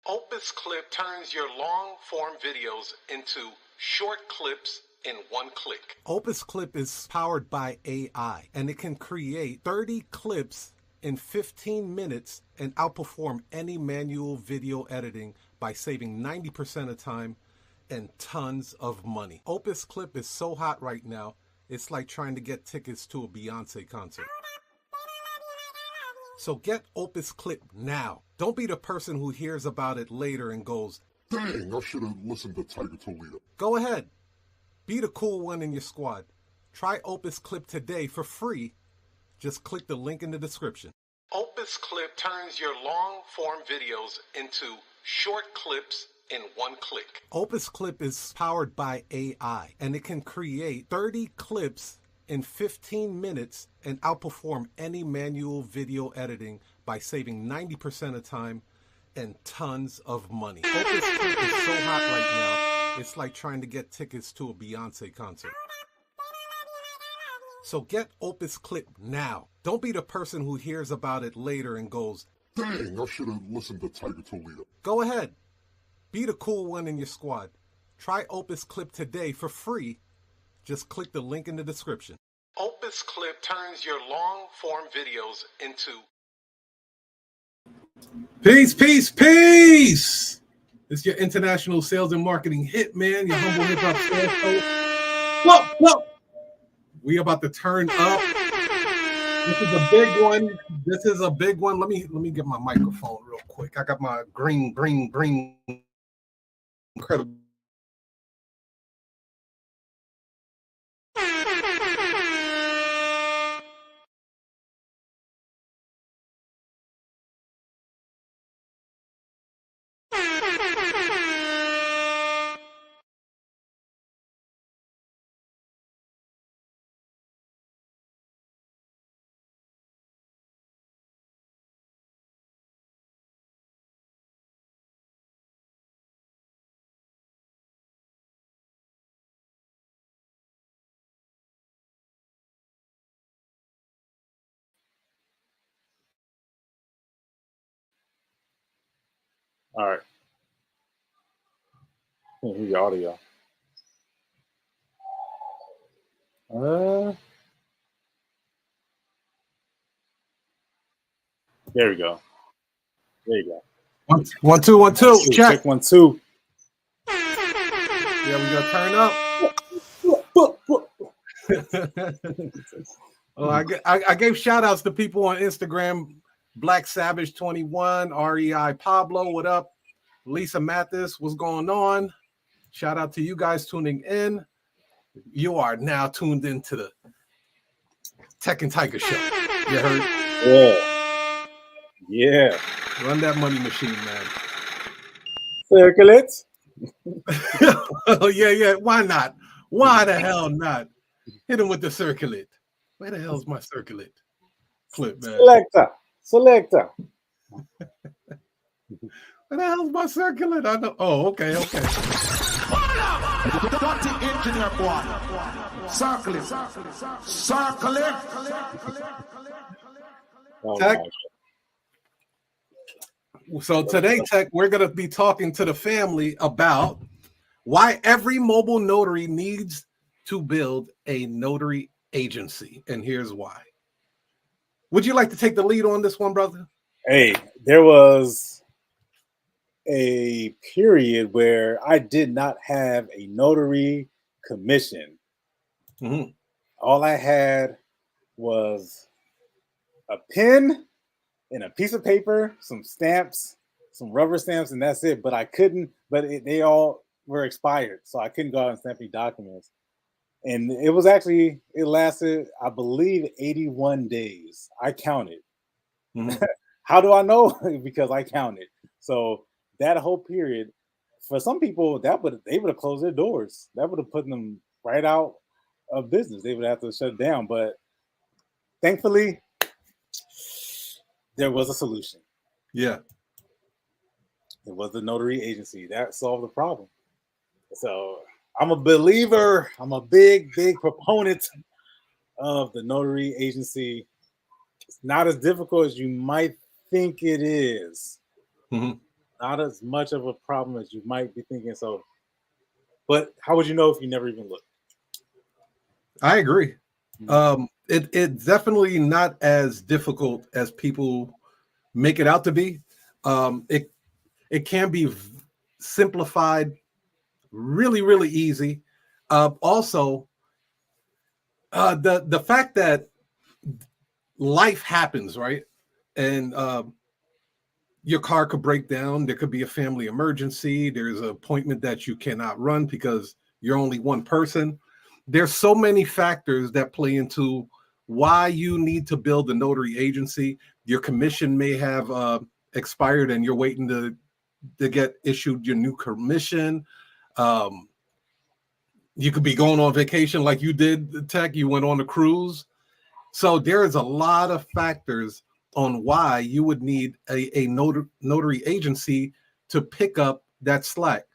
Opus Clip turns your long-form videos into short clips in one click. Opus Clip is powered by AI, and it can create 30 clips in 15 minutes and outperform any manual video editing by saving 90% of time and tons of money. Opus Clip is so hot right now, it's like trying to get tickets to a Beyonce concert. So get Opus Clip now. Don't be the person who hears about it later and goes, "Dang, I should have listened to Tiger Toledo." Go ahead. Be the cool one in your squad. Try Opus Clip today for free. Just click the link in the description. Opus Clip turns your long-form videos into short clips in one click. Opus Clip is powered by AI, and it can create 30 clips in 15 minutes and outperform any manual video editing by saving 90% of time and tons of money. Opus Clip is so hot right now, it's like trying to get tickets to a Beyonce concert. So get Opus Clip now. Don't be the person who hears about it later and goes, "Dang, I should have listened to Tiger Toledo." Go ahead. Be the cool one in your squad. Try Opus Clip today for free. Just click the link in the description. Opus Clip turns your long-form videos into... Peace, peace, peace! It's your international sales and marketing hitman, your humble hip-hop sales host. Whoa! We about to turn up. This is a big one. This is a big one. Let me get my microphone real quick. I got my green, incredible. All right. Here's your audio. There we go. There you go. One, two. Check. 1, 2. Yeah, we gonna turn up. Oh, I gave shout outs to people on Instagram. Black Savage 21, REI Pablo, what up? Lisa Mathis, what's going on? Shout out to you guys tuning in. You are now tuned into the Tech and Tiger Show. You heard? Yeah. Run that money machine, man. Circle it. Oh, yeah. Why not? Why the hell not? Hit him with the circulate. Where the hell's my circulate clip, man? Selector. Where the hell's my circulate? I know. Oh, okay. Engineer boy. Circle it. Tech. So today, Tech, we're going to be talking to the family about why every mobile notary needs to build a notary agency. And here's why. Would you like to take the lead on this one, brother? Hey, there was a period where I did not have a notary commission. Mm-hmm. All I had was a pen and a piece of paper, some stamps, some rubber stamps, and that's it. But I couldn't, they all were expired, so I couldn't go out and stamp any documents. And it lasted, I believe, 81 days. I counted. Mm-hmm. How do I know? Because I counted. So that whole period, for some people, they would have closed their doors. That would have put them right out of business. They would have to shut down. But thankfully, there was a solution. Yeah. It was the notary agency. That solved the problem. So I'm a believer. I'm a big proponent of the notary agency. It's not as difficult as you might think it is. Mm-hmm. not as much of a problem as you might be thinking. So, but how would you know if you never even looked? I agree. It's definitely not as difficult as people make it out to be. It can be simplified, really, really easy. Also, the fact that life happens, right? And your car could break down. There could be a family emergency. There's an appointment that you cannot run because you're only one person. There's so many factors that play into why you need to build a notary agency. Your commission may have expired and you're waiting to get issued your new commission. You could be going on vacation like you did, Tech. You went on a cruise. So there is a lot of factors on why you would need a notary agency to pick up that slack.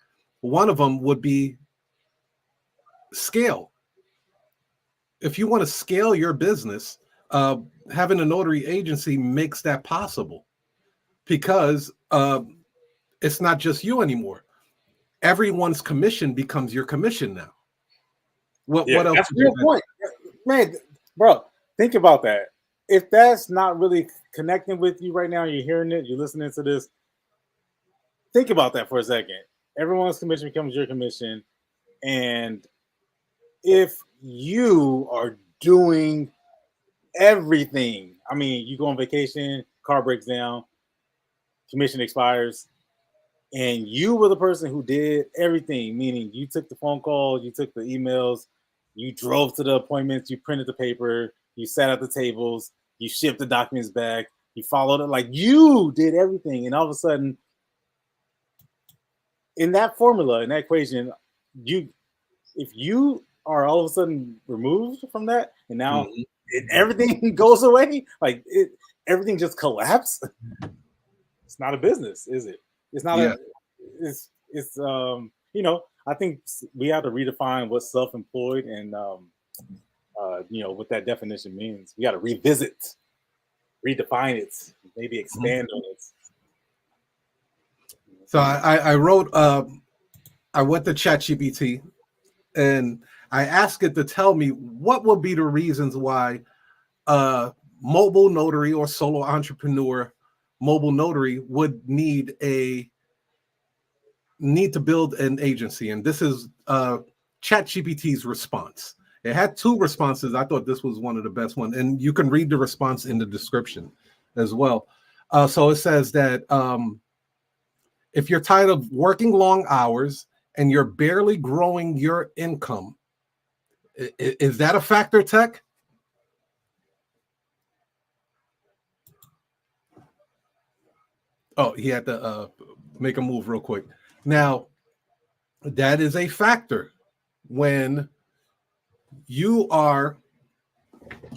One of them would be scale. If you want to scale your business, having a notary agency makes that possible because it's not just you anymore. Everyone's commission becomes your commission now. What else? That's a real point, man, bro. Think about that. If that's not really connecting with you right now, you're hearing it, you're listening to this. Think about that for a second. Everyone's commission becomes your commission, and if you are doing everything, I mean, you go on vacation, car breaks down, commission expires, and you were the person who did everything, meaning you took the phone call, you took the emails, you drove to the appointments, you printed the paper, you sat at the tables, you shipped the documents back, you followed it, like you did everything. And all of a sudden, in that formula, in that equation, if you are all of a sudden removed from that, and now everything goes away, like everything just collapsed. It's not a business, is it? It's not it's I think we have to redefine what self-employed and what that definition means. We got to revisit, redefine it, maybe expand on it. So I wrote, I went to ChatGPT and I asked it to tell me what would be the reasons why mobile notary or solo entrepreneur mobile notary would need to build an agency. And this is ChatGPT's response. It had two responses. I thought this was one of the best ones. And you can read the response in the description as well. So it says that if you're tired of working long hours and you're barely growing your income, is that a factor, Tech? Oh, he had to make a move real quick. Now, that is a factor when you are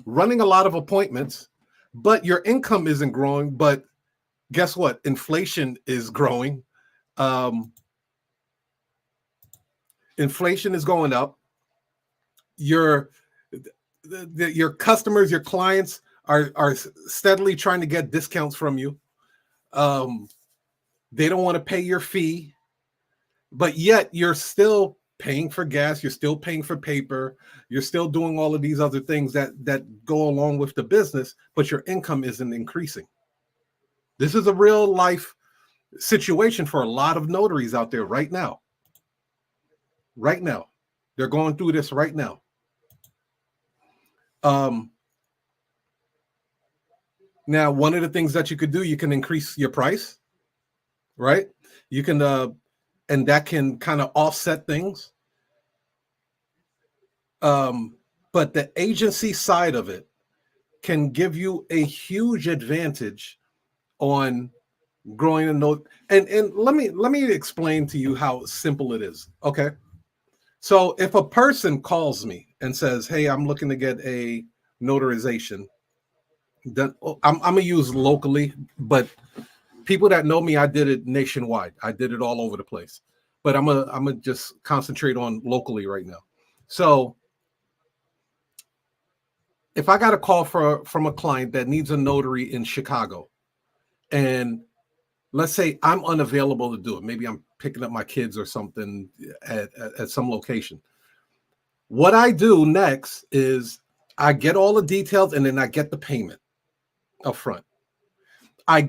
running a lot of appointments, but your income isn't growing. But guess what? Inflation is growing. Inflation is going up. Your customers, your clients are steadily trying to get discounts from you. They don't want to pay your fee, but yet you're still paying for gas, you're still paying for paper, you're still doing all of these other things that go along with the business, but your income isn't increasing. This is a real life situation for a lot of notaries out there right now. Right now. They're going through this right now. Now, one of the things that you could do, you can increase your price, right? You can, and that can kind of offset things. But the agency side of it can give you a huge advantage on growing a note. And let me explain to you how simple it is. Okay. So if a person calls me and says, "Hey, I'm looking to get a notarization," then I'm gonna use locally, but people that know me, I did it nationwide. I did it all over the place. But I'm gonna just concentrate on locally right now. So if I got a call from a client that needs a notary in Chicago, and let's say I'm unavailable to do it. Maybe I'm picking up my kids or something at some location. What I do next is I get all the details and then I get the payment up front. I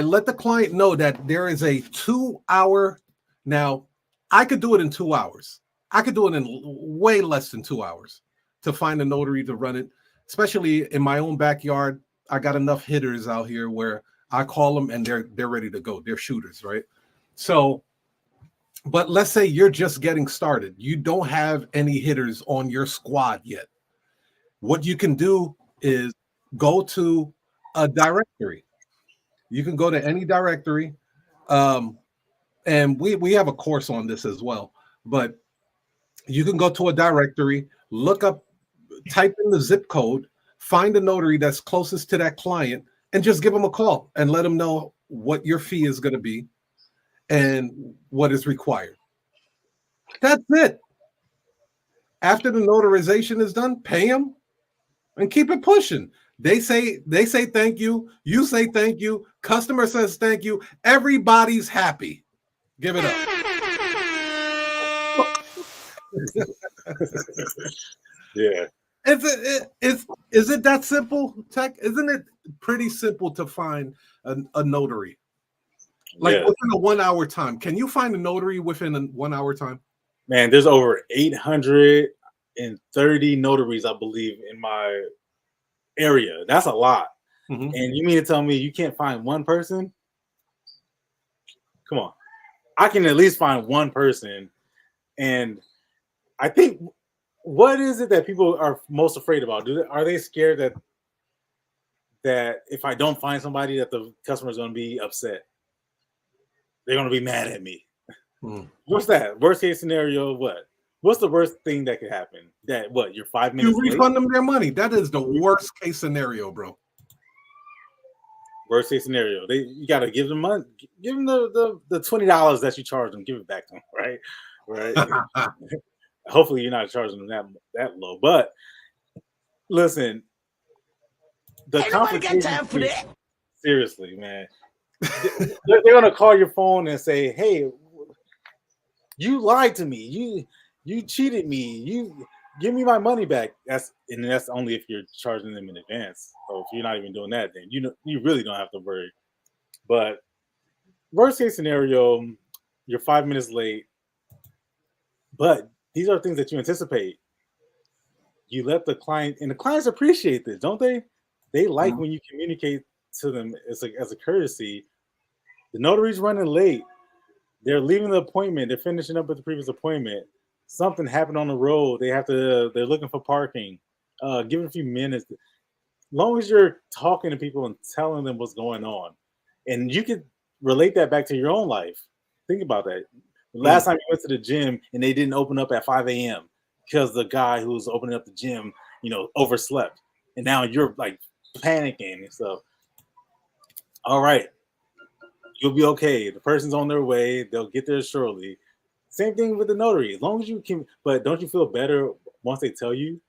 let the client know that there is a 2-hour. Now, I could do it in 2 hours. I could do it in way less than 2 hours to find a notary to run it, especially in my own backyard. I got enough hitters out here where I call them and they're ready to go. They're shooters, right? So, but let's say you're just getting started. You don't have any hitters on your squad yet. What you can do is go to a directory. You can go to any directory. And we have a course on this as well. But you can go to a directory, look up, type in the zip code, find a notary that's closest to that client, and just give them a call and let them know what your fee is going to be and what is required. That's it. After the notarization is done, pay them and keep it pushing. They say thank you. You say thank you. Customer says thank you. Everybody's happy. Give it up. Yeah. Is it that simple, Tech? Isn't it pretty simple to find a notary? Like within a 1 hour time. Can you find a notary within a 1 hour time? Man, there's over 830 notaries, I believe, in my area. That's a lot. Mm-hmm. And you mean to tell me you can't find one person? Come on. I can at least find one person. And I think, what is it that people are most afraid about? Are they scared that if I don't find somebody that the customer is going to be upset? They're going to be mad at me. What's that? Worst case scenario, what? What's the worst thing that could happen? That what? You're 5 minutes You refund them their money. That is the worst case scenario, bro. Worst case scenario. You got to give them money. Give them the $20 that you charge them. Give it back to them, right? Right. Hopefully you're not charging them that low. But listen, the complication. Time for that. Seriously, man. They're gonna call your phone and say, "Hey, you lied to me. You cheated me. You give me my money back." That's only if you're charging them in advance. So if you're not even doing that, then you really don't have to worry. But worst case scenario, you're 5 minutes late. But these are things that you anticipate. You let the client, and the clients appreciate this, don't they? They like when you communicate to them as a courtesy. The notary's running late. They're leaving the appointment. They're finishing up with the previous appointment. Something happened on the road. They're looking for parking. Give it a few minutes. As long as you're talking to people and telling them what's going on, and you can relate that back to your own life. Think about that. The last time you went to the gym and they didn't open up at 5 a.m. because the guy who's opening up the gym, overslept, and now you're like panicking and stuff. All right. You'll be okay. The person's on their way. They'll get there shortly. Same thing with the notary. As long as you can, but don't you feel better once they tell you?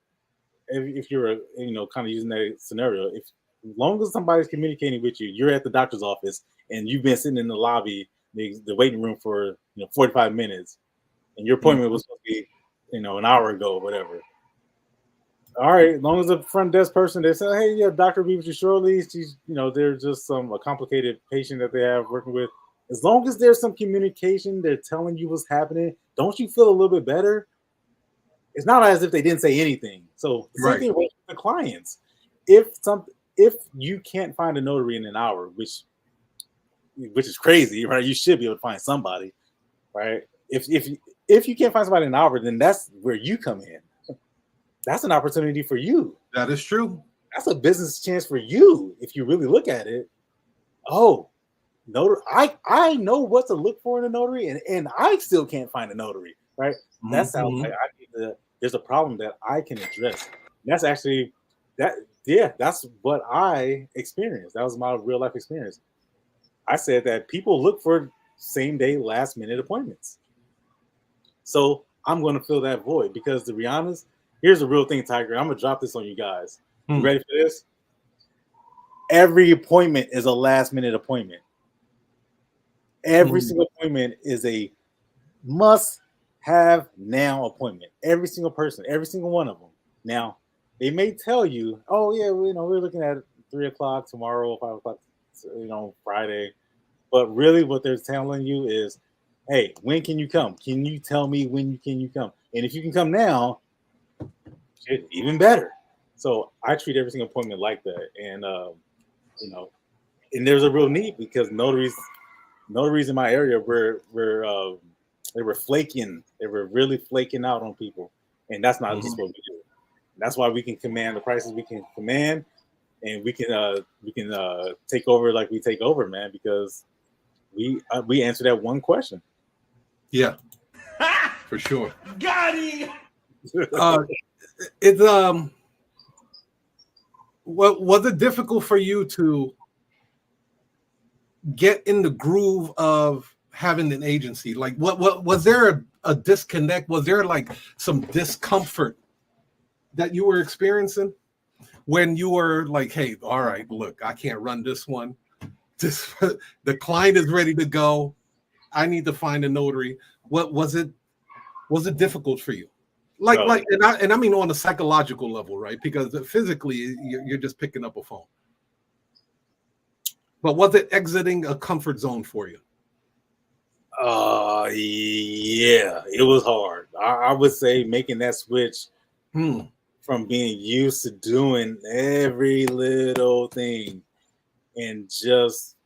If you're, kind of using that scenario, as long as somebody's communicating with you, you're at the doctor's office and you've been sitting in the lobby, the waiting room for 45 minutes, and your appointment was supposed to be, an hour ago or whatever. All right, as long as the front desk person, they say, "Hey, yeah, doctor will be with you shortly." She's, they're just a complicated patient that they have working with. As long as there's some communication, they're telling you what's happening. Don't you feel a little bit better? It's not as if they didn't say anything. So the same thing with the clients. If you can't find a notary in an hour, which is crazy, right? You should be able to find somebody, right? If you can't find somebody in an hour, then that's where you come in. That's an opportunity for you. That is true. That's a business chance for you if you really look at it. Oh, notary! I know what to look for in a notary, and I still can't find a notary, right? That sounds like there's a problem that I can address. And that's actually that's what I experienced. That was my real life experience. I said that people look for same day, last minute appointments. So I'm going to fill that void because, to be honest, here's the real thing, Tiger. I'm going to drop this on you guys. You ready for this? Every appointment is a last minute appointment. Every single appointment is a must-have now appointment. Every single person, every single one of them. Now, they may tell you, "Oh yeah, we're looking at 3 o'clock tomorrow, 5 o'clock, Friday," but really, what they're telling you is, "Hey, when can you come? Can you tell me when can you come? And if you can come now, shit, even better." So I treat every single appointment like that, and and there's a real need because notaries in my area they were flaking. They were really flaking out on people, and that's not just what we do. That's why we can command the prices we can command, and we can take over like we take over, man, because we answer that one question. Yeah, for sure. Got him. It's what was it difficult for you to get in the groove of having an agency? Like, what was there a disconnect? Was there like some discomfort that you were experiencing when you were like, "Hey, all right, look, I can't run this one. The client is ready to go. I need to find a notary." What was it? Was it difficult for you? And I mean on a psychological level, right? Because physically, you're just picking up a phone. But was it exiting a comfort zone for you? Yeah, it was hard. I would say making that switch from being used to doing every little thing and just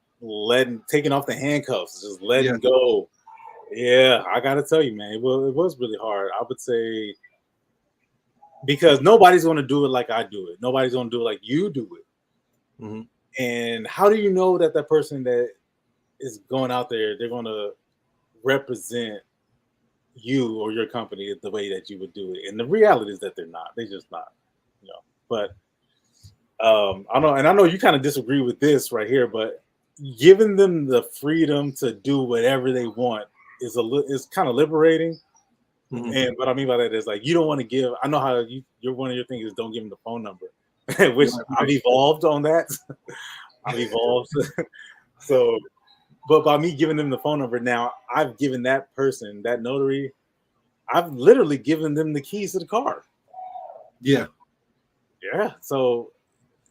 taking off the handcuffs, just letting go. Yeah, I gotta tell you, man, it was really hard. I would say because nobody's gonna do it like I do it. Nobody's gonna do it like you do it. Mm-hmm. And how do you know that person that is going out there, they're gonna represent you or your company the way that you would do it? And the reality is that they're not. They're just not. But I know you kind of disagree with this right here, but giving them the freedom to do whatever they want is kind of liberating. Mm-hmm. And what I mean by that is like you don't want to give. I know how you're one of your things is don't give them the phone number, which I've evolved on that. I've evolved. So, but by me giving them the phone number now, I've given that person, that notary, I've literally given them the keys to the car. Yeah. So,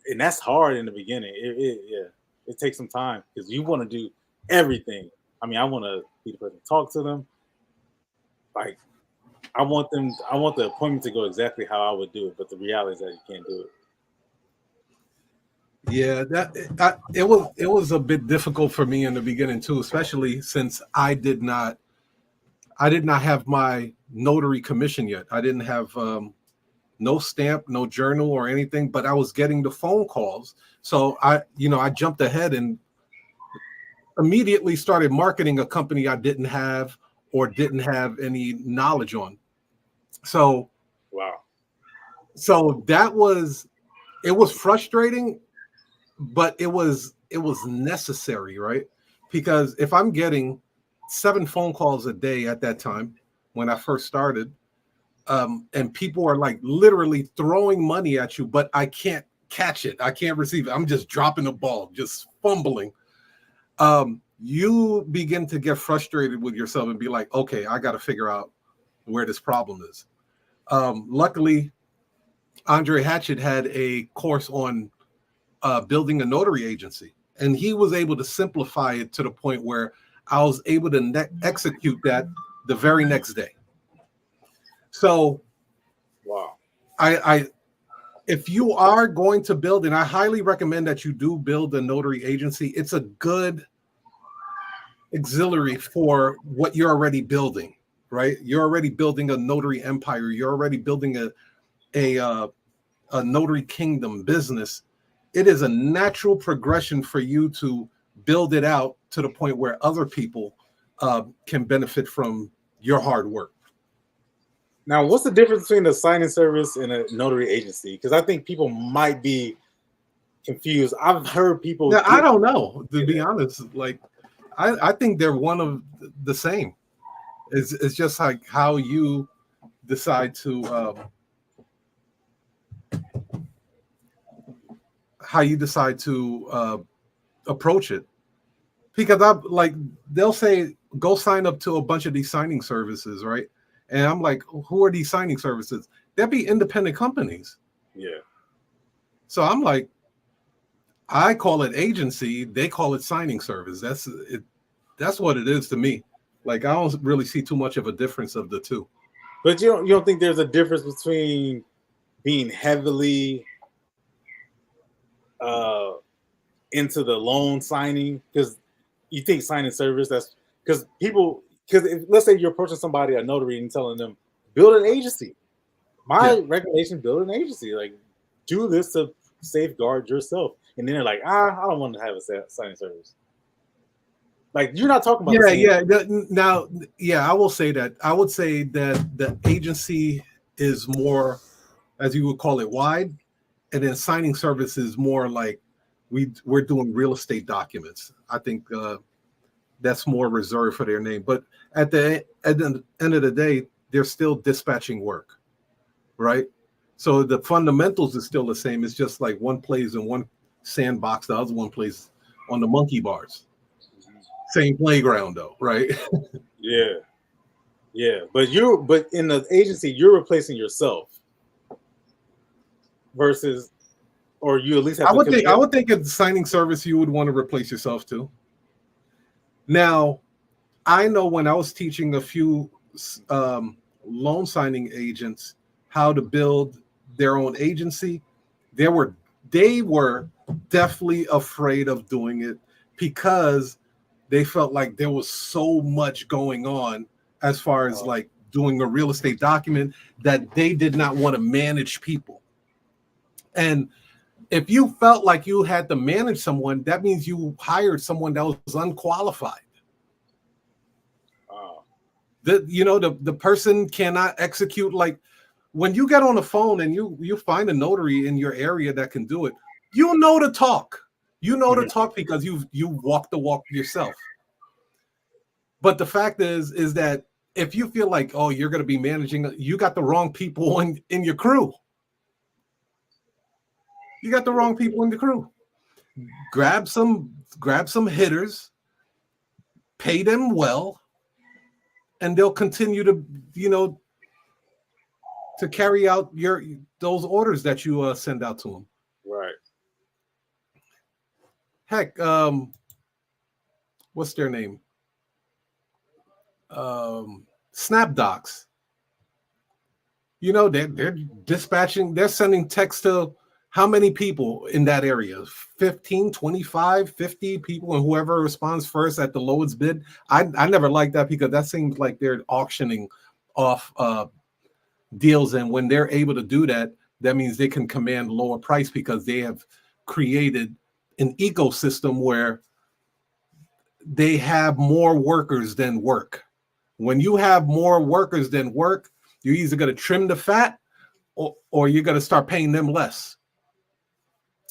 and that's hard in the beginning. It takes some time because you want to do everything. I mean, I want to be the person to talk to them. Like, I want the appointment to go exactly how I would do it, but the reality is that you can't do it. Yeah, it was a bit difficult for me in the beginning too, especially since I did not have my notary commission yet. I didn't have no stamp, no journal or anything, but I was getting the phone calls. So I jumped ahead and immediately started marketing a company I didn't have or didn't have any knowledge on. So wow. So it was frustrating, but it was necessary, right? Because if I'm getting 7 phone calls a day at that time when I first started, and people are like literally throwing money at you, but I can't catch it. I can't receive it. I'm just dropping the ball, just fumbling. You begin to get frustrated with yourself and be like, okay, I got to figure out where this problem is. Luckily, Andre Hatchett had a course on building a notary agency, and he was able to simplify it to the point where I was able to execute that the very next day. So, wow. If you are going to build, and I highly recommend that you do build a notary agency, it's a good auxiliary for what you're already building, right? You're already building a notary empire. You're already building a notary kingdom business. It is a natural progression for you to build it out to the point where other people can benefit from your hard work. Now, what's the difference between a signing service and a notary agency? Because I think people might be confused. I've heard people. Yeah, I don't know, to be honest. Like, I think they're one of the same. It's just like how you decide to approach it. because I'm like, they'll say, go sign up to a bunch of these signing services, right? And I'm like, who are these signing services? They'll be independent companies. Yeah. So I'm like, I call it agency, they call it signing service. That's it. That's what it is to me. Like, I don't really see too much of a difference of the two. But you don't think there's a difference between being heavily into the loan signing, because you think signing service, that's because let's say you're approaching somebody, a notary, and telling them build an agency. My recommendation: build an agency. Like, do this to safeguard yourself. And then they're like, I don't want to have a signing service. Like, you're not talking about Now, I will say that. I would say that the agency is more, as you would call it, wide, and then signing service is more like we're doing real estate documents. I think that's more reserved for their name. But at the end of the day, they're still dispatching work, right? So the fundamentals is still the same. It's just like one plays in one sandbox, the other one plays on the monkey bars. Same playground though, right? Yeah. But in the agency, you're replacing yourself versus, or you at least have I would think at the signing service you would want to replace yourself too. Now, I know when I was teaching a few loan signing agents how to build their own agency, they were definitely afraid of doing it because they felt like there was so much going on as far as like doing a real estate document that they did not want to manage people. And if you felt like you had to manage someone, that means you hired someone that was unqualified. The person cannot execute. Like, when you get on the phone and you find a notary in your area that can do it, you know to talk. You know to talk because you walk the walk yourself. But the fact is that if you feel like, oh, you're going to be managing, you got the wrong people in your crew. You got the wrong people in the crew. Grab some hitters, pay them well, and they'll continue to, to carry out those orders that you send out to them. Right. Heck, what's their name? SnapDocs. They're dispatching, they're sending text to how many people in that area? 15, 25, 50 people, and whoever responds first at the lowest bid. I never like that because that seems like they're auctioning off deals, and when they're able to do that, that means they can command lower price because they have created an ecosystem where they have more workers than work. When you have more workers than work, you're either going to trim the fat or you're going to start paying them less.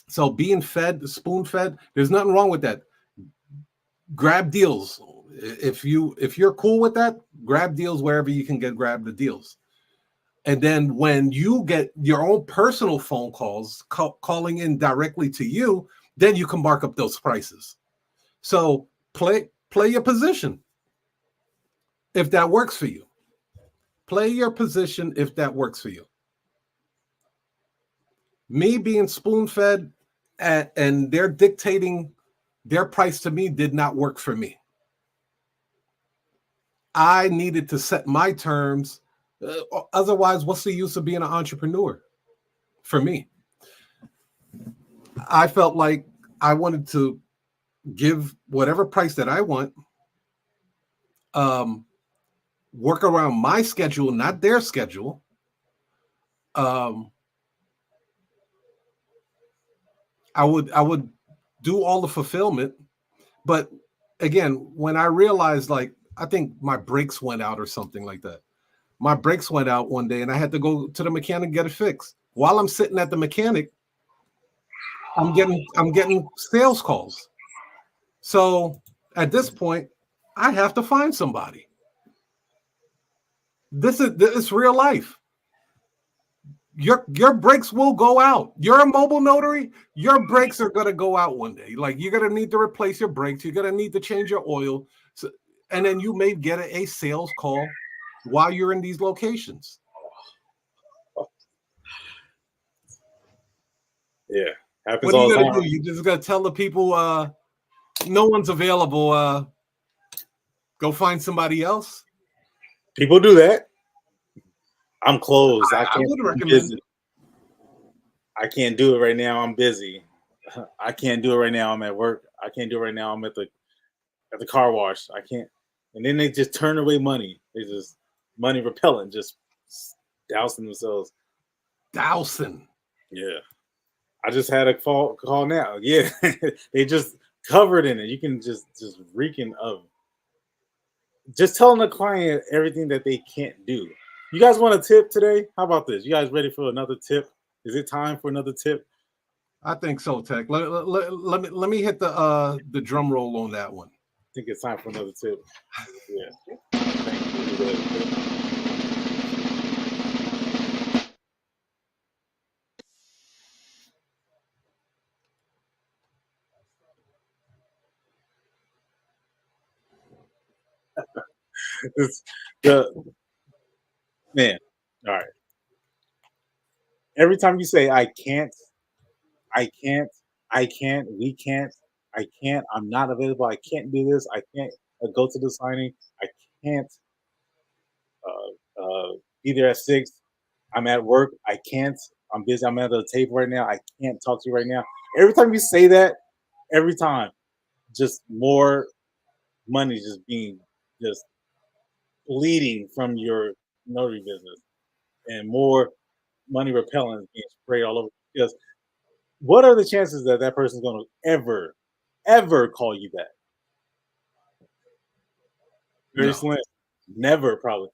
So being fed, spoon fed, there's nothing wrong with that. Grab deals. If you're cool with that, grab deals wherever you can grab the deals. And then when you get your own personal phone calls calling in directly to you, then you can mark up those prices. So play your position if that works for you. Play your position if that works for you. Me being spoon-fed and they're dictating their price to me did not work for me. I needed to set my terms. Otherwise, what's the use of being an entrepreneur? For me, I felt like I wanted to give whatever price that I want, work around my schedule, not their schedule. I would do all the fulfillment, but again, when I realized, like, I think my brakes went out or something like that. My brakes went out one day and I had to go to the mechanic and get it fixed. While I'm sitting at the mechanic, I'm getting sales calls. So at this point, I have to find somebody. This is real life. your brakes will go out. You're a mobile notary, your brakes are gonna go out one day. Like you're gonna need to replace your brakes, you're gonna need to change your oil. So, and then you may get a sales call while you're in these locations. Yeah. Happens What are all you the gonna time. do? You just gotta tell the people no one's available. Go find somebody else. People do that. I'm closed. I I can't. would I'm recommend busy. it. I can't do it right now. I'm busy. I can't do it right now. I'm at work. I can't do it right now. I'm at the car wash. I can't. And then they just turn away money. They just money repellent, just dousing themselves. Dousing. Yeah. I just had a call now. Yeah. They just covered in it. You can just reeking of just telling the client everything that they can't do. You guys want a tip today? How about this? You guys ready for another tip? Is it time for another tip? I think so, Tech. Let me hit the drum roll on that one. I think it's time for another tip. Yeah. Thank you. It's the man. All right. Every time you say I can't, I can't, I can't, we can't, I can't, I'm not available, I can't do this, I can't go to the signing, I can't be there at 6, I'm at work, I can't, I'm busy, I'm at the table right now, I can't talk to you right now. Every time you say that, every time, just more money just being just bleeding from your notary business and more money repellent being sprayed all over. Because what are the chances that that person's going to ever call you back? Very No. slim. Never, probably.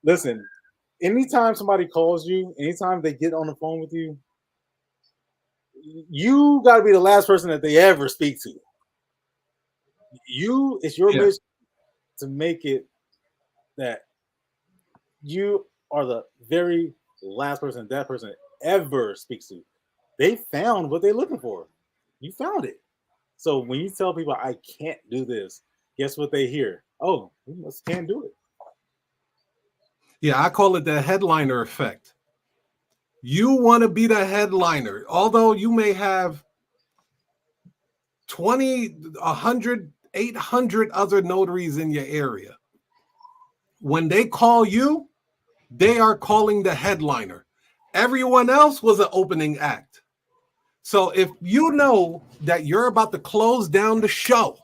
Listen, anytime somebody calls you, anytime they get on the phone with you, you got to be the last person that they ever speak to. It's your Yeah. mission to make it that you are the very last person that person ever speaks to. They found what they're looking for. You found it. So when you tell people I can't do this, guess what they hear? Oh, you must can't do it. Yeah, I call it the headliner effect. You want to be the headliner, although you may have 20, 100, 800 other notaries in your area. When they call you, they are calling the headliner. Everyone else was an opening act. So if you know that you're about to close down the show,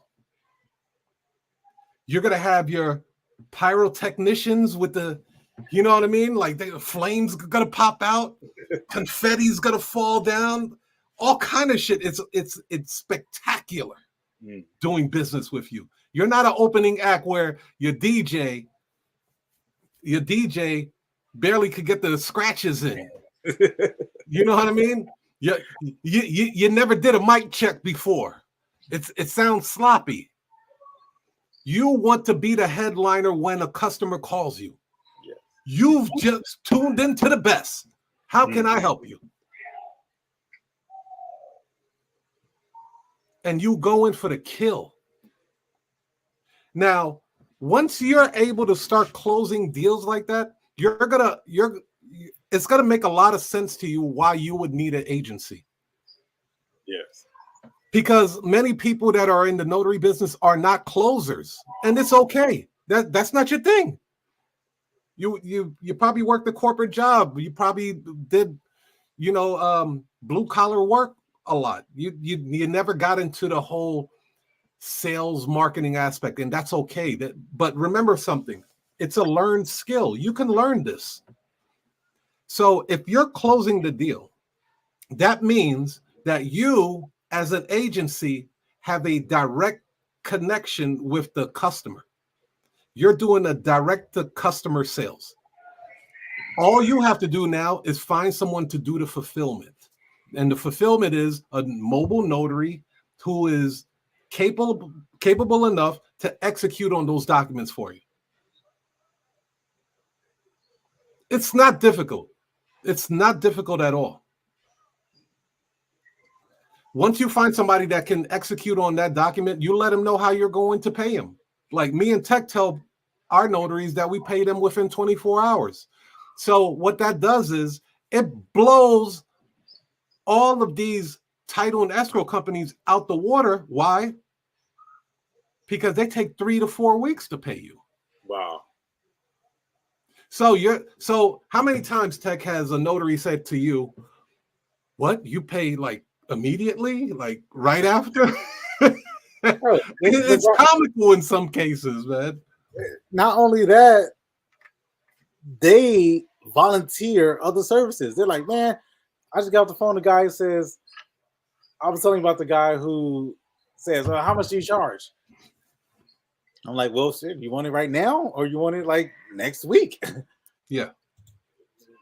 you're going to have your pyrotechnicians with the, you know what I mean? Like the flames going to pop out, confetti's going to fall down, all kind of shit. It's spectacular doing business with you. You're not an opening act where your DJ barely could get the scratches in. You know what I mean? You never did a mic check before. It sounds sloppy. You want to be the headliner when a customer calls you. Yeah. You've just tuned into the best. How can I help you? And you go in for the kill. Now, once you're able to start closing deals like that, it's gonna make a lot of sense to you why you would need an agency. Yes. Because many people that are in the notary business are not closers, and it's okay. That's not your thing. You probably worked a corporate job. You probably did, blue collar work a lot. You never got into the whole sales marketing aspect, and that's okay. But remember something: it's a learned skill. You can learn this. So if you're closing the deal, that means that you, as an agency, have a direct connection with the customer. You're doing a direct to customer sales. All you have to do now is find someone to do the fulfillment. And the fulfillment is a mobile notary who is capable enough to execute on those documents for you. It's not difficult. It's not difficult at all. Once you find somebody that can execute on that document, you let them know how you're going to pay them. Like me and Tech tell our notaries that we pay them within 24 hours. So what that does is it blows all of these title and escrow companies out the water. Why? Because they take 3 to 4 weeks to pay you. Wow. So how many times, Tech, has a notary said to you, what, you pay like immediately, like right after? Bro, It's comical in some cases, man. Not only that, they volunteer other services. They're like, man, I just got off the phone. The guy says, I was telling you about the guy who says, well, how much do you charge? I'm like, well, shit, you want it right now or you want it like next week? Yeah.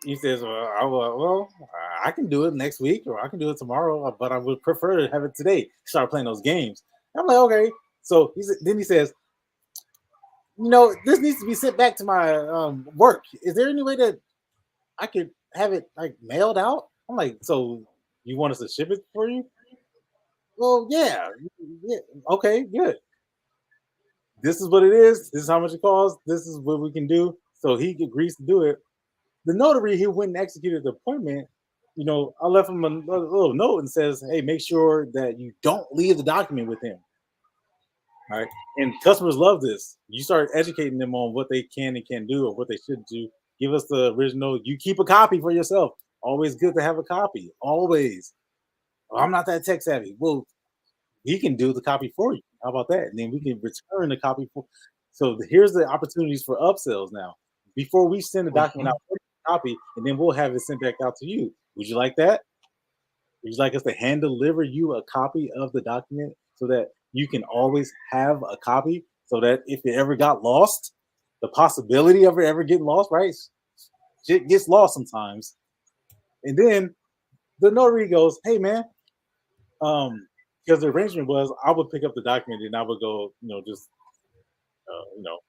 He says, well, I can do it next week or I can do it tomorrow, but I would prefer to have it today. Start playing those games. I'm like, okay. So then he says, you know, this needs to be sent back to my work. Is there any way that I could have it like mailed out? I'm like, so you want us to ship it for you? Well, yeah. Okay, good. This is what it is. This is how much it costs. This is what we can do. So he agrees to do it. The notary, he went and executed the appointment. You know, I left him a little note and says, hey, make sure that you don't leave the document with him. All right. And customers love this. You start educating them on what they can and can't do or what they should do. Give us the original. You keep a copy for yourself. Always good to have a copy. Always. Oh, I'm not that tech savvy. Well, he can do the copy for you. How about that? And then we can return the copy. So here's the opportunities for upsells now. Before we send the document out, copy, and then we'll have it sent back out to you. Would you like that? Would you like us to hand deliver you a copy of the document so that you can always have a copy so that if it ever got lost, the possibility of it ever getting lost, right? Shit gets lost sometimes. And then the notary goes, hey, man, because the arrangement was I would pick up the document and I would go, just,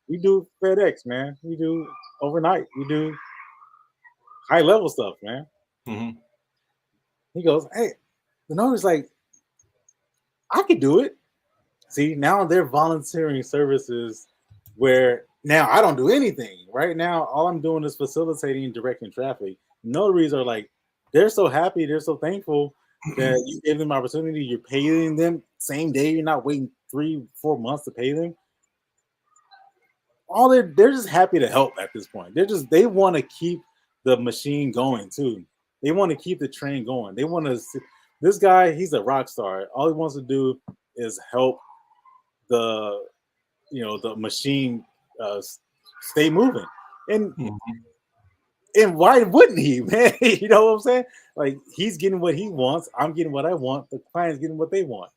we do FedEx, man. We do overnight. We do high level stuff, man. Mm-hmm. He goes, hey, the notary's like, I could do it. See, now they're volunteering services where now I don't do anything. Right now, all I'm doing is facilitating and directing traffic. Notaries are like, they're so happy, they're so thankful that you gave them opportunity. You're paying them same day. You're not waiting 3-4 months to pay them. They're just happy to help at this point. They want to keep the machine going too. They want to keep the train going. They want to. This guy, he's a rock star. All he wants to do is help the machine stay moving. And why wouldn't he, man? You know what I'm saying? Like, he's getting what he wants. I'm getting what I want. The client's getting what they want.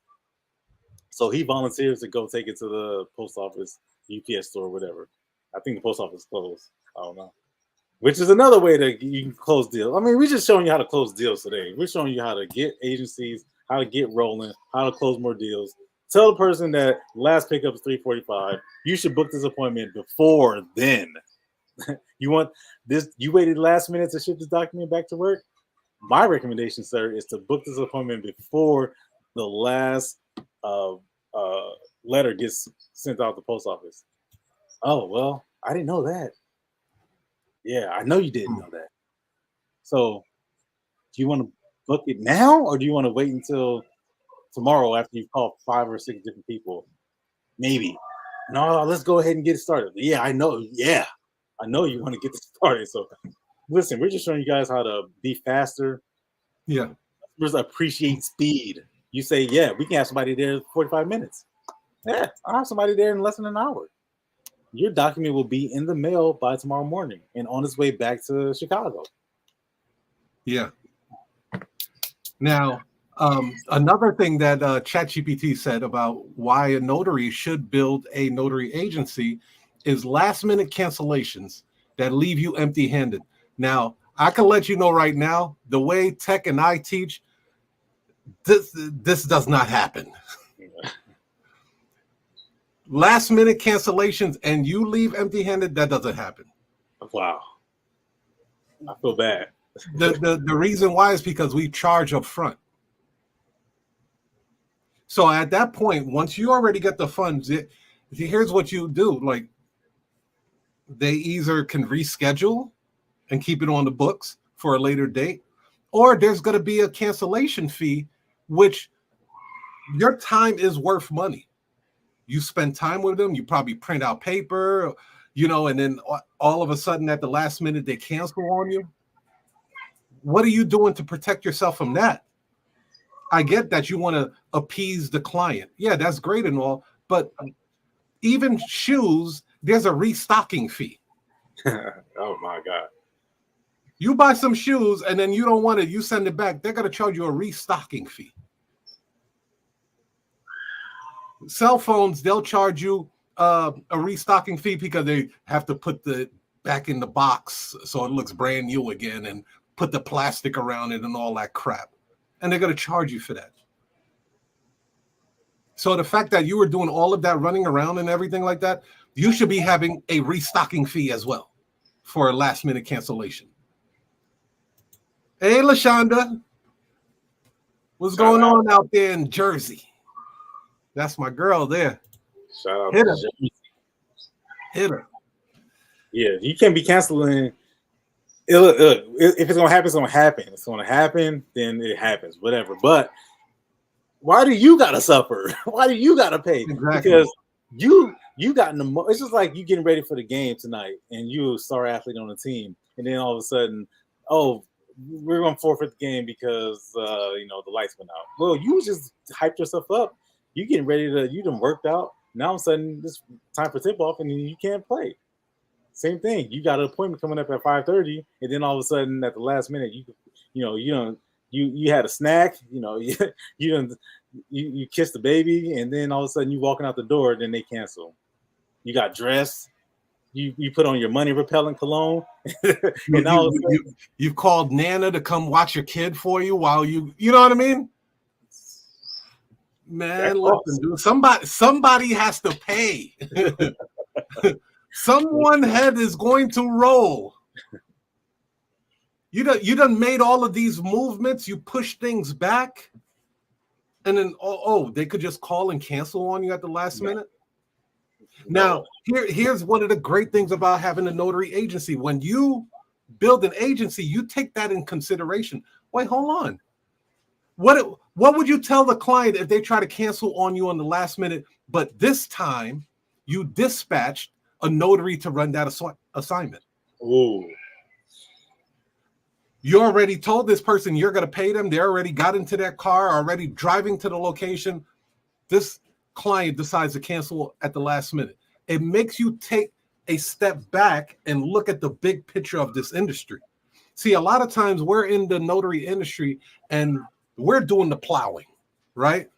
So he volunteers to go take it to the post office, UPS store, whatever. I think the post office closed. I don't know. Which is another way that you can close deals. I mean, we're just showing you how to close deals today. We're showing you how to get agencies, how to get rolling, how to close more deals. Tell the person that last pickup is 3:45. You should book this appointment before then. You want this? You waited last minute to ship this document back to work? My recommendation, sir, is to book this appointment before the last letter gets sent out the post office. Oh, well, I didn't know that. Yeah, I know you didn't know that. So, do you want to book it now, or do you want to wait until tomorrow after you've called 5 or 6 different people? Maybe. No, let's go ahead and get it started. Yeah, I know. Yeah, I know you want to get this started. So, listen, we're just showing you guys how to be faster. Yeah. Customers appreciate speed. You say, yeah, we can have somebody there in 45 minutes. Yeah, I'll have somebody there in less than an hour. Your document will be in the mail by tomorrow morning and on its way back to Chicago. Yeah. Now, another thing that ChatGPT said about why a notary should build a notary agency is last-minute cancellations that leave you empty-handed. Now, I can let you know right now, the way Tech and I teach, this does not happen. Last minute cancellations and you leave empty-handed, that doesn't happen. Wow. I feel bad. The reason why is because we charge up front. So at that point, once you already get the funds, here's what you do. Like, they either can reschedule and keep it on the books for a later date, or there's going to be a cancellation fee, which your time is worth money. You spend time with them, you probably print out paper, and then all of a sudden at the last minute, they cancel on you. What are you doing to protect yourself from that? I get that you want to appease the client. Yeah, that's great and all, but even shoes, there's a restocking fee. Oh my God. You buy some shoes and then you don't want it, you send it back, they're going to charge you a restocking fee. Cell phones, they'll charge you a restocking fee because they have to put the back in the box so it looks brand new again and put the plastic around it and all that crap. And they're going to charge you for that. So the fact that you were doing all of that running around and everything like that, you should be having a restocking fee as well for a last minute cancellation. Hey, LaShonda. What's going on out there in Jersey? That's my girl there. Shout out Hit to her. Jersey. Hit her. Yeah, you can't be canceling. Look, if it's gonna happen, it's gonna happen. It's gonna happen, then it happens, whatever. But why do you gotta suffer? Why do you gotta pay? Exactly. Because you got in the. It's just like you getting ready for the game tonight, and you a star athlete on the team, and then all of a sudden, oh, we're gonna forfeit the game because the lights went out. Well, you just hyped yourself up. You getting ready to. You done worked out. Now all of a sudden, it's time for tip off, and you can't play. Same thing. You got an appointment coming up at 5:30, and then all of a sudden, at the last minute, you had a snack. You kissed the baby, and then all of a sudden, you walking out the door. Then they cancel. You got dressed. You put on your money repellent cologne. And you called Nana to come watch your kid for you while you know what I mean? Man, listen, dude. Somebody has to pay. Someone head is going to roll. You done made all of these movements. You push things back, and then they could just call and cancel on you at the last minute. Now, here's one of the great things about having a notary agency. When you build an agency, you take that in consideration. Wait, hold on. What would you tell the client if they try to cancel on you on the last minute, but this time you dispatched a notary to run that assignment? Ooh. You already told this person you're going to pay them. They already got into their car, already driving to the location. This client decides to cancel at the last minute. It makes you take a step back and look at the big picture of this industry. See, a lot of times we're in the notary industry and we're doing the plowing, right?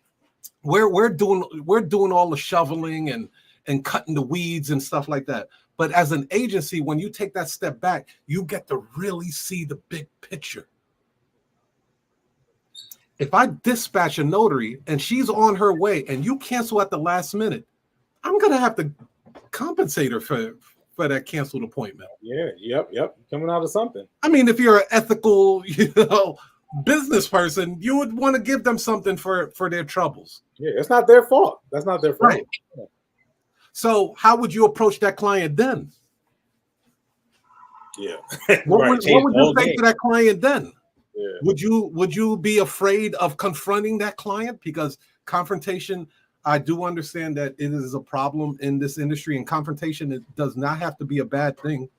We're doing all the shoveling and cutting the weeds and stuff like that. But as an agency, when you take that step back, you get to really see the big picture. If I dispatch a notary and she's on her way and you cancel at the last minute, I'm going to have to compensate her for that canceled appointment. Yeah, yep. Coming out of something. I mean, if you're an ethical, business person, you would want to give them something for their troubles. Yeah, it's not their fault. That's not their fault. Right. So how would you approach that client then? Yeah. What would you say to that client then? Yeah. Would you be afraid of confronting that client? Because confrontation, I do understand that it is a problem in this industry, and confrontation, it does not have to be a bad thing.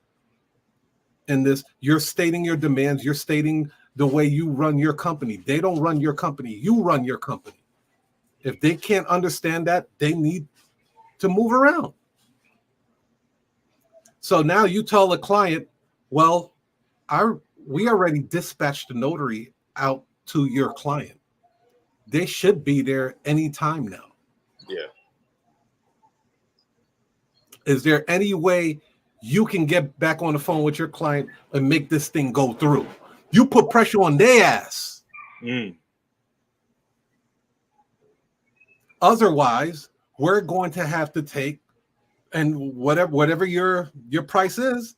In this, you're stating your demands, you're stating the way you run your company. They don't run your company, you run your company. If they can't understand that, they need to move around. So now you tell a client, well, we already dispatched the notary out to your client. They should be there anytime now. Yeah. Is there any way you can get back on the phone with your client and make this thing go through? You put pressure on their ass. Otherwise, we're going to have to take, and whatever your price is,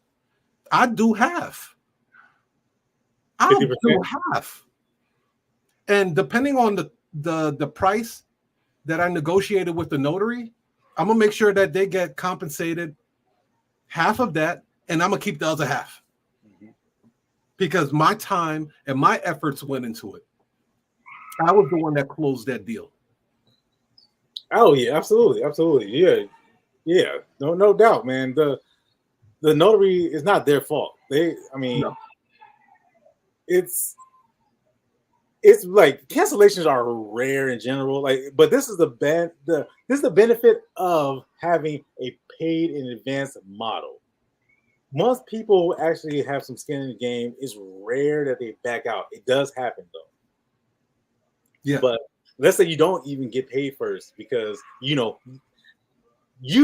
I do half. I'll 50%? do half. And depending on the price that I negotiated with the notary, I'm gonna make sure that they get compensated half of that, and I'm gonna keep the other half. Because my time and my efforts went into it. I was the one that closed that deal. Oh yeah, absolutely. Yeah. No doubt, man. The notary is not their fault. No. It's like cancellations are rare in general. But this is the benefit of having a paid in advance model. Once people actually have some skin in the game, it's rare that they back out. It does happen though. Yeah. But let's say you don't even get paid first because you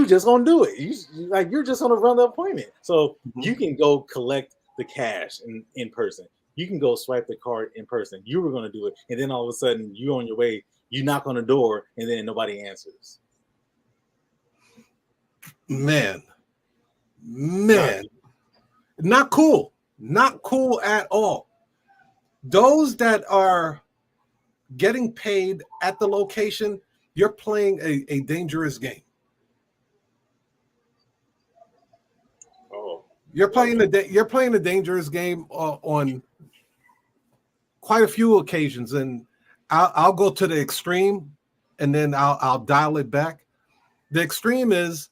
just gonna do it. You're just gonna run the appointment. So you can go collect the cash in person. You can go swipe the card in person. You were gonna do it, and then all of a sudden you're on your way. You knock on the door, and then nobody answers. Man, not cool at all. Those that are getting paid at the location, you're playing a dangerous game. Oh, you're playing a dangerous game on quite a few occasions, and I'll go to the extreme, and then I'll dial it back. The extreme is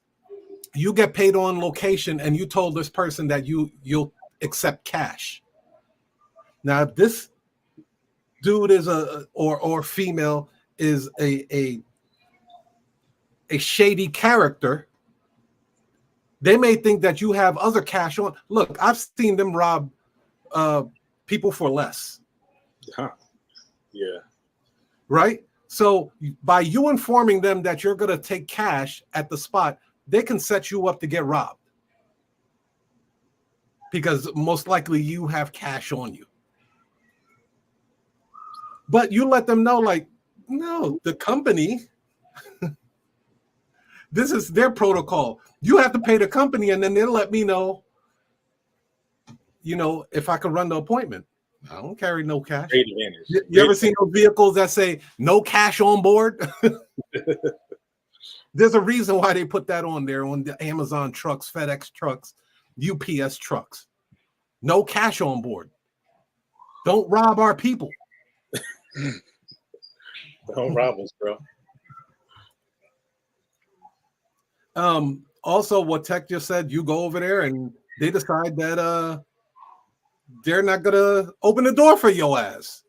you get paid on location, and you told this person that you'll accept cash. Now, if this dude is or female is a shady character, they may think that you have other cash on. Look, I've seen them rob people for less. Yeah. Right? So by you informing them that you're going to take cash at the spot, they can set you up to get robbed. Because most likely you have cash on you. But you let them know, like, no, the company, this is their protocol. You have to pay the company, and then they'll let me know, if I can run the appointment. I don't carry no cash. Great advantage. You ever seen those vehicles that say no cash on board? There's a reason why they put that on there on the Amazon trucks, FedEx trucks, UPS trucks. No cash on board. Don't rob our people. Don't rob us, bro. Also, what Tech just said, you go over there and they decide that they're not gonna open the door for your ass.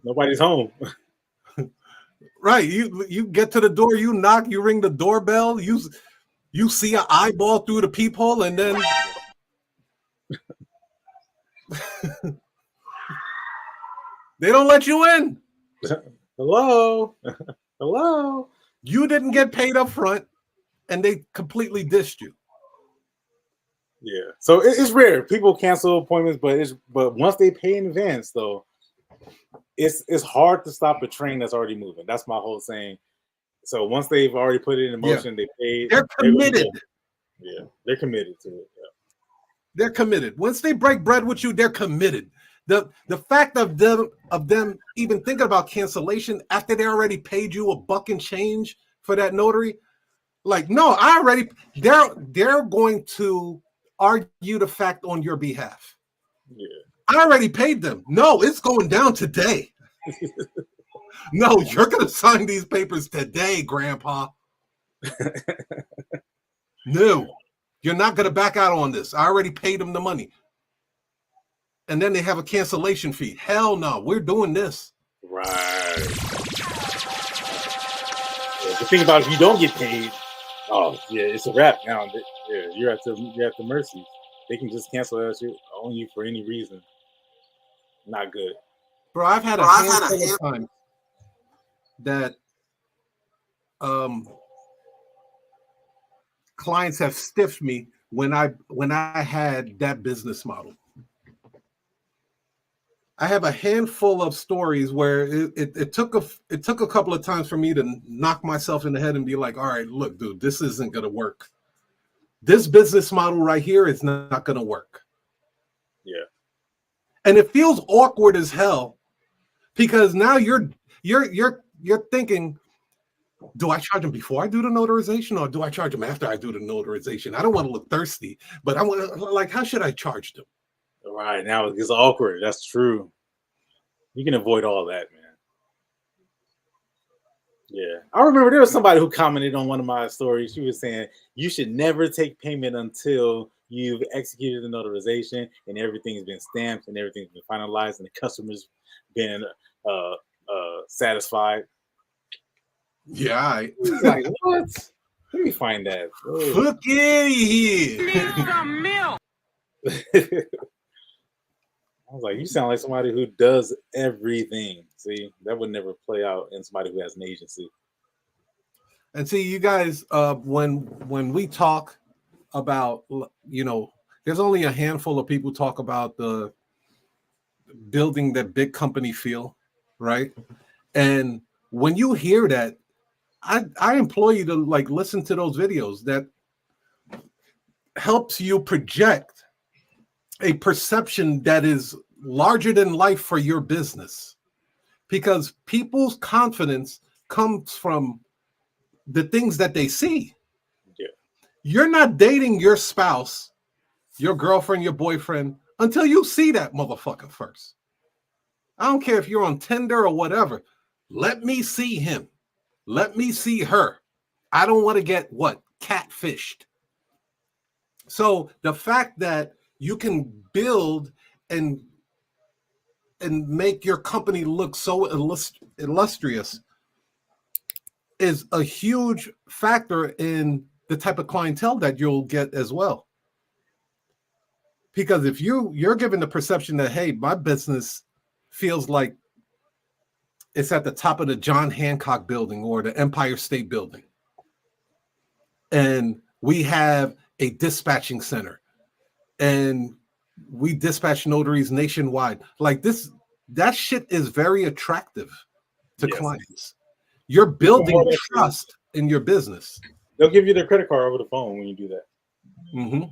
Nobody's home. Right. You get to the door, you knock, you ring the doorbell, you see an eyeball through the peephole, and then they don't let you in. Hello. You didn't get paid up front, and they completely dissed you. Yeah. So it's rare. People cancel appointments, but once they pay in advance, though, it's hard to stop a train that's already moving. That's my whole saying. So once they've already put it in motion, they paid. They're committed. Yeah, they're committed to it. Yeah. They're committed. Once they break bread with you, they're committed. The fact of them even thinking about cancellation after they already paid you $1 and change for that notary, like, no, they're going to argue the fact on your behalf. Yeah. I already paid them. No, it's going down today. No, you're going to sign these papers today, Grandpa. No, you're not going to back out on this. I already paid them the money. And then they have a cancellation fee. Hell no, we're doing this. Right. Yeah, the thing about if you don't get paid, oh yeah, it's a wrap now. Yeah, you're at the mercy. They can just cancel on you for any reason. Not good. Bro, I've had a handful of times that clients have stiffed me when I had that business model. I have a handful of stories where it took a couple of times for me to knock myself in the head and be like, all right, look, dude, this isn't going to work. This business model right here is not going to work. Yeah. And it feels awkward as hell because now you're thinking, do I charge them before I do the notarization or do I charge them after I do the notarization? I don't want to look thirsty, but I want to, like, how should I charge them? Right, now it gets awkward. That's true. You can avoid all that, man. Yeah. I remember there was somebody who commented on one of my stories. She was saying you should never take payment until you've executed the notarization and everything's been stamped and everything's been finalized and the customer's been satisfied. Yeah. Like, what? Let me find that. Fuck here. I was like, you sound like somebody who does everything. See, that would never play out in somebody who has an agency. And see, you guys, when we talk about, there's only a handful of people talk about the building that big company feel, right? And when you hear that, I implore you to listen to those videos. That helps you project a perception that is larger than life for your business, because people's confidence comes from the things that they see. Yeah. You're not dating your spouse, your girlfriend, your boyfriend until you see that motherfucker first. I don't care if you're on Tinder or whatever. Let me see him. Let me see her. I don't want to get catfished. So the fact that you can build and make your company look so illustrious is a huge factor in the type of clientele that you'll get as well. Because if you're given the perception that, hey, my business feels like it's at the top of the John Hancock building or the Empire State Building, and we have a dispatching center and we dispatch notaries nationwide, like this, that shit is very attractive to clients. You're building trust in your business. They'll give you their credit card over the phone when you do that. Mm-hmm.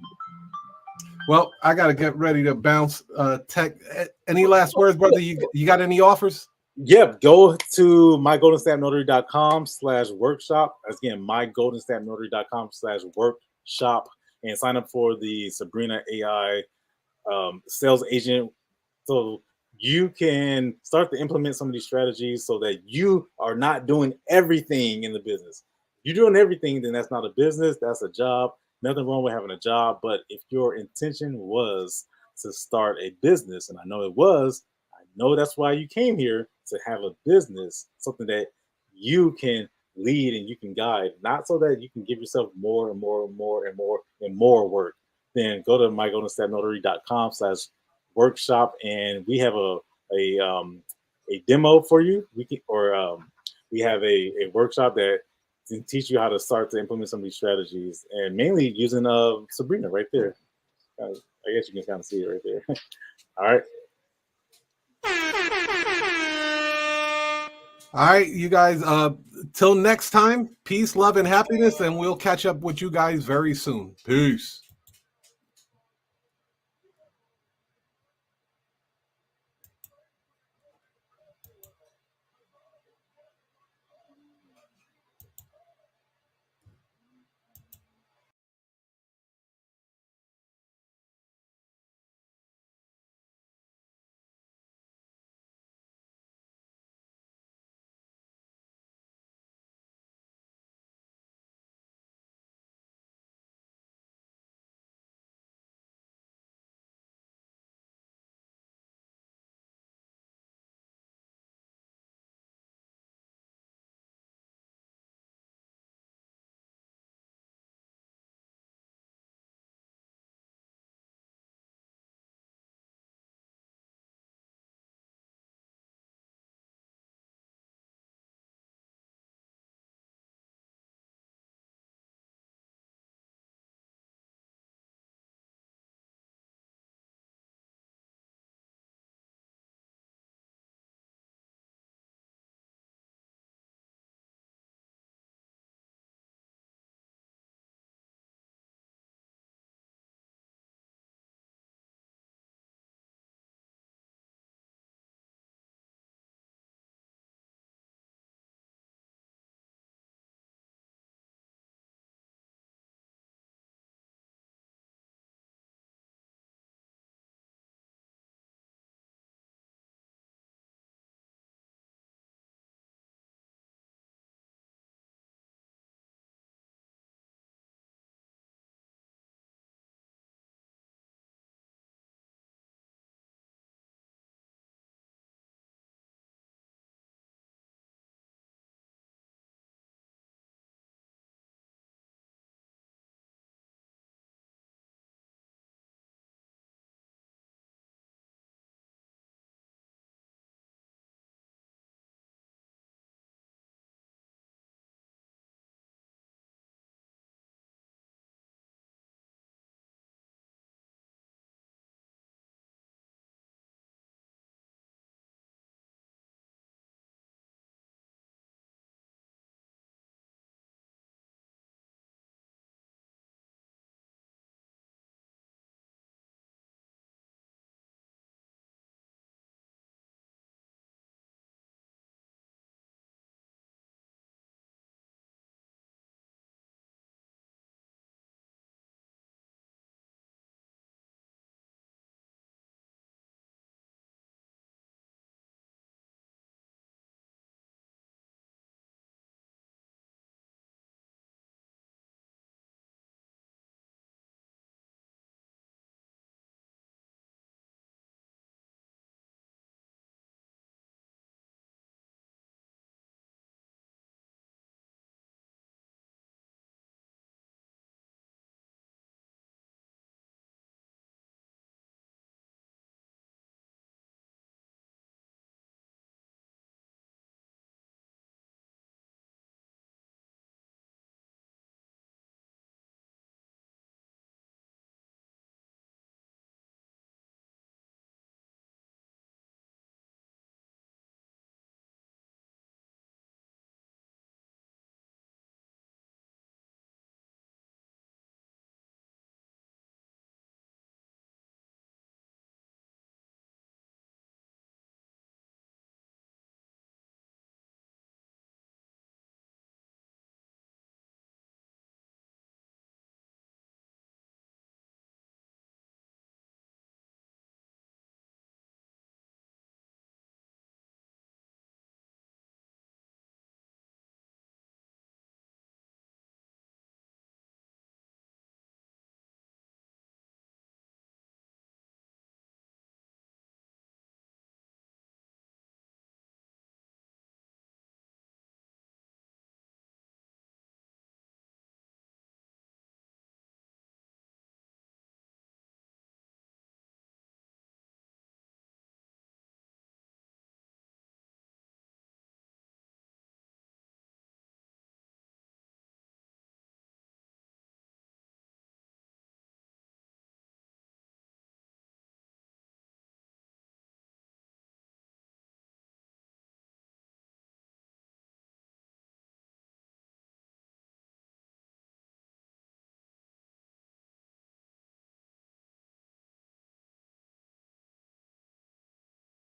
Well, I got to get ready to bounce. Tech, any last words, brother? You got any offers? Yep. Go to mygoldenstampnotary.com/workshop. That's again, mygoldenstampnotary.com/workshop, and sign up for the Sabrina AI sales agent. So you can start to implement some of these strategies so that you are not doing everything in the business. If you're doing everything, then that's not a business, that's a job. Nothing wrong with having a job. But if your intention was to start a business, and I know it was, I know that's why you came here, to have a business, something that you can lead and you can guide, not so that you can give yourself more and more and more and more and more work. Then go to mygoldenstampnotary.com/workshop, and we have a demo for you. We have a workshop that can teach you how to start to implement some of these strategies, and mainly using Sabrina right there. I guess you can kind of see it right there. All right. All right, you guys, till next time, peace, love, and happiness, and we'll catch up with you guys very soon. Peace.